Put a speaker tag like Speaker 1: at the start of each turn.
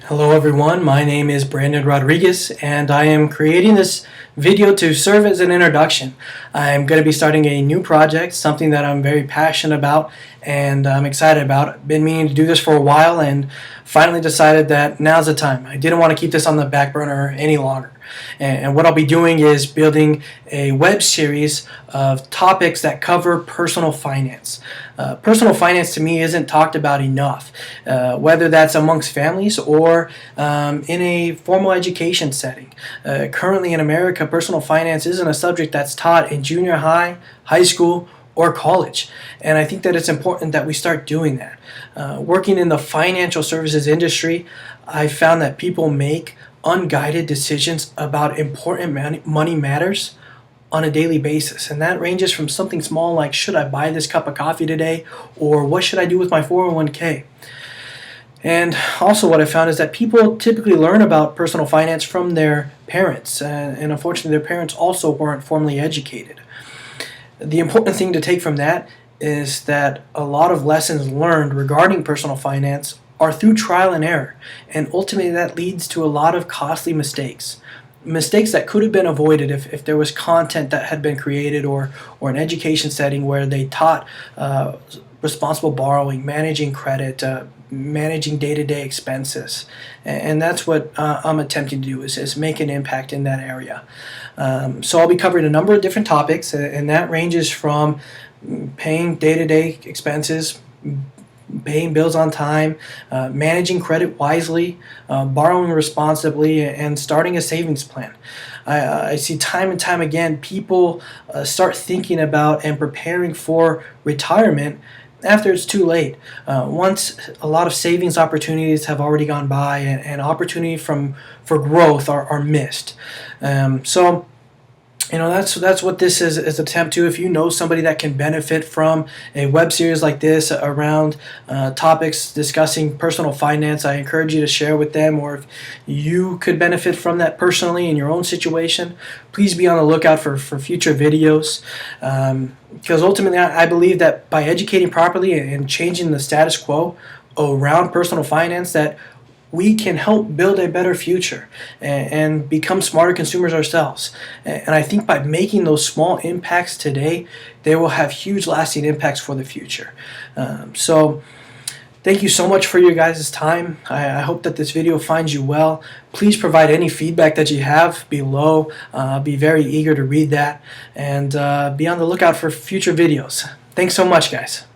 Speaker 1: Hello everyone, my name is Brandon Rodriguez and I am creating this video to serve as an introduction. I'm going to be starting a new project, something that I'm very passionate about and I'm excited about. I've been meaning to do this for a while and finally decided that now's the time. I didn't want to keep this on the back burner any longer. And what I'll be doing is building a web series of topics that cover personal finance. Personal finance to me isn't talked about enough, whether that's amongst families or in a formal education setting. Currently in America, personal finance isn't a subject that's taught in junior high, high school, or college. And I think that it's important that we start doing that. Working in the financial services industry, I found that people make unguided decisions about important money matters on a daily basis, and that ranges from something small like should I buy this cup of coffee today, or what should I do with my 401k. And also what I found is that people typically learn about personal finance from their parents, and unfortunately their parents also weren't formally educated. The important thing to take from that is that a lot of lessons learned regarding personal finance are through trial and error, and ultimately that leads to a lot of costly mistakes that could have been avoided if there was content that had been created or an education setting where they taught responsible borrowing, managing credit, managing day-to-day expenses. And that's what I'm attempting to do is make an impact in that area. So I'll be covering a number of different topics, and that ranges from paying day-to-day expenses, paying bills on time, managing credit wisely, borrowing responsibly, and starting a savings plan. I see time and time again people start thinking about and preparing for retirement after it's too late. Once a lot of savings opportunities have already gone by and opportunity for growth are missed. So you know, that's what this is an attempt to. If you know somebody that can benefit from a web series like this around topics discussing personal finance, I encourage you to share with them. Or if you could benefit from that personally in your own situation, please be on the lookout for future videos. Because ultimately I believe that by educating properly and changing the status quo around personal finance, that we can help build a better future and become smarter consumers ourselves. And I think by making those small impacts today, they will have huge lasting impacts for the future. So thank you so much for your guys' time. I hope that this video finds you well. Please provide any feedback that you have below. I'll be very eager to read that, and be on the lookout for future videos. Thanks so much, guys.